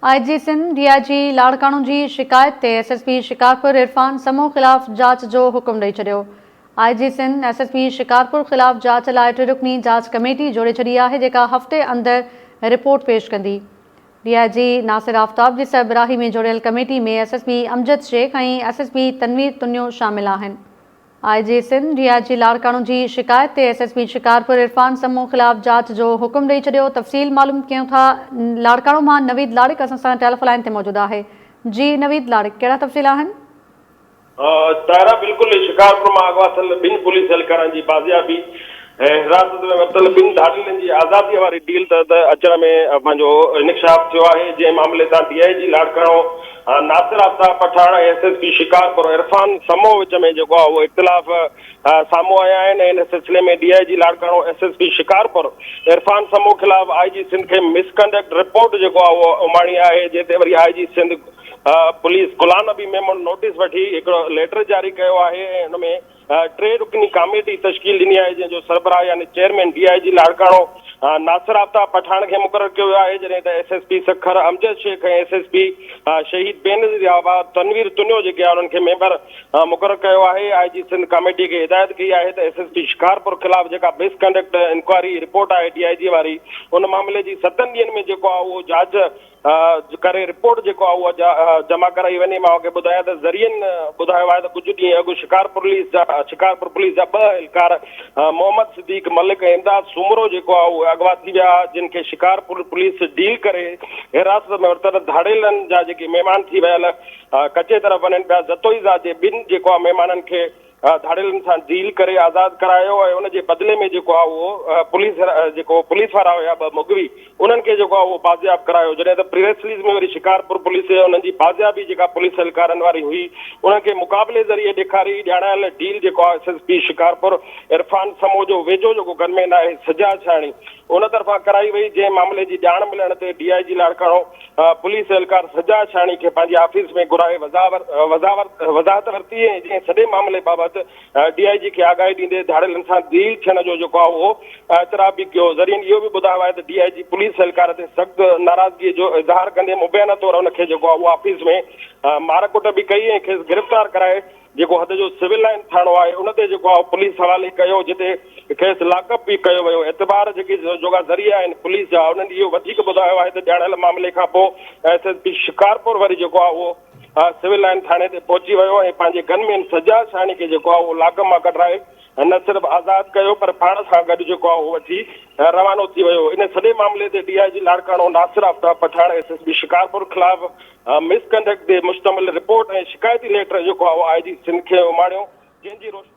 IG Sindh DIG Larkana जी शिकायत ते SSP Shikarpur Irfan समो ख़िलाफ़ जांच जो हुकुम ॾेई छॾियो। आईजी सिंध एसएसपी शिकारपुर ख़िलाफ़ जांच लाइ टिरुकनी जांच कमेटी जोड़े छॾी आहे, जेका हफ़्ते अंदरि रिपोर्ट पेश कंदी। डीआईजी नासिर आफ्ताब जी सरबराही में जोड़ियल कमेटी में एसएसपी अमजद शेख ऐं एसएसपी तनवीर तुन्यो शामिल आहिनि। आईजी सिंध डीआईजी लाड़काणो जी शिकायत ते एसएसपी शिकारपुर इरफान समो ख़िलाफ़ जांच जो हुकुम ॾेई छॾियो। तफ़सील मालूम कयूं था लाड़काणो मां नवीद लाड़िक असां सां टेलीफोन लाइन ते मौजूद आहे। जी नवीद लाड़िक, कहिड़ा तफ़सील आहिनि? तारा बिल्कुल शिकारपुर में अगवा थियल 2 पुलिस एहलकारनि जी बाज़ियाबी हिरासत में वरितल 2 धाड़ीलनि जी आज़ादी वारी डील तहत अचण में पंहिंजो इंकशाफ थियो आहे, जंहिं मामले सां डीआईजी लाड़काणो नासिर आफ्ताब पठाण ऐं एसएसपी शिकारपुर इरफान समो विच में जेको आहे उहो इख़्तिलाफ़ साम्हूं आया आहिनि। इन सिलसिले में डीआईजी लाड़काणो एसएसपी शिकारपुर इरफान समो ख़िलाफ़ आईजी सिंध खे मिसकंडक्ट रिपोर्ट जेको आहे उहो उमाणी आहे, जंहिं ते वरी IG Sindh police Ghulam Nabi Memon notice वठी हिकिड़ो लेटर जारी कयो आहे ऐं हुन में 3 रुकनी कमेटी तश्कील ॾिनी आहे, जंहिंजो सरबराह यानी चेयरमैन डीआईजी लाड़काणो नासिर आफ्ताब पठाण खे मुक़ररु कयो आहे, जॾहिं त एसएसपी सखर अमजद शेख ऐं एसएसपी शहीद बेनज़ीर आबाद तनवीर तुन्यो जेके आहे उन्हनि खे मेंबर मुक़ररु कयो आहे। आईजी सिंध कमेटी खे हिदायत कई आहे त एसएसपी शिकारपुर ख़िलाफ़ जेका मिसकंडक्ट इंक्वायरी रिपोर्ट आहे डीआईजी वारी, उन मामले जी 7 ॾींहंनि में जेको आहे उहो जांच करे रिपोर्ट जेको आहे उहा जमा कराई वञे। मां मूंखे ॿुधाया त ज़रियनि ॿुधायो आहे त कुझु ॾींहं अॻु शिकारपुर पुलिस जा 2 एहलकार मोहम्मद सिद्दीक मलिक ऐं इमदाद सूमरो जेको आहे उहे अगवा थी विया, जिन खे शिकारपुर पुलिस डील करे हिरासत में वरितल धाड़ेलनि जा जेके महिमान थी वियल कचे तरफ़ वञनि पिया, जतोईज़ा जे 2 जेको आहे महिमाननि खे धाड़ेलनि सां डील करे आज़ादु करायो ऐं उनजे बदिले में जेको आहे उहो पुलिस वारा हुया 2 मुगवी उन्हनि खे जेको आहे उहो बाज़ियाब करायो। जॾहिं त प्रेस रिलीज़ में वरी शिकारपुर पुलिस उन्हनि जी बाज़ियाबी जेका पुलिस एहलकारनि वारी हुई उन्हनि खे मुक़ाबले ज़रिए ॾेखारी ॼाणायल डील जेको आहे एसएसपी शिकारपुर इरफान समो जो वेझो जेको गनमैन आहे सजा छाणी उन तरफ़ां कराई वई, जंहिं मामले जी ॼाण मिलण ते डीआईजी लाड़काणो पुलिस एहलकार सजा छाणी खे पंहिंजे ऑफिस में घुराए वज़ाहत वरिती ऐं जंहिं सॼे मामले बाबति डीआईजी खे आगाही ॾींदे धाड़ेलनि सां डील थियण जो जेको आहे उहो एतिराफ़ बि कयो। ज़रियनि इहो बि ॿुधायो आहे त डीआईजी पुलिस एहलकार ते सख़्तु नाराज़गी जो इज़हार कंदे मुबैना तौर उनखे जेको आहे उहो ऑफिस में मारकुट बि कई ऐं खेसि गिरफ़्तार कराए जेको हद जो सिविल लाइन थाणो आहे उन ते जेको आहे पुलिस हवाले कयो, जिते खेसि लाकअप बि कयो वियो। एतबार जेके जेका ज़रिया आहिनि पुलिस जा उन्हनि इहो वधीक ॿुधायो आहे त ॼाणियल मामले खां पोइ एसएसपी शिकारपुर वरी जेको आहे उहो सिविल लाइन थाणे ते पहुची वियो ऐं पंहिंजे गनमैन सजा छाणी खे जेको आहे उहो लाकअप मां कढाए न सिर्फ़ु आज़ादु कयो पर पाण सां गॾु जेको आहे उहो वठी रवानो थी वियो। इन सॼे मामले ते डीआईजी लाड़काणो नासिर आफ्ताब पठाण एसएसपी शिकारपुर ख़िलाफ़ मिसकंडक्ट ते मुश्तमिल रिपोर्ट ऐं शिकायती लेटर जेको आहे उहो आईजी सिंध खे उमाणियो, जंहिंजी रोशनी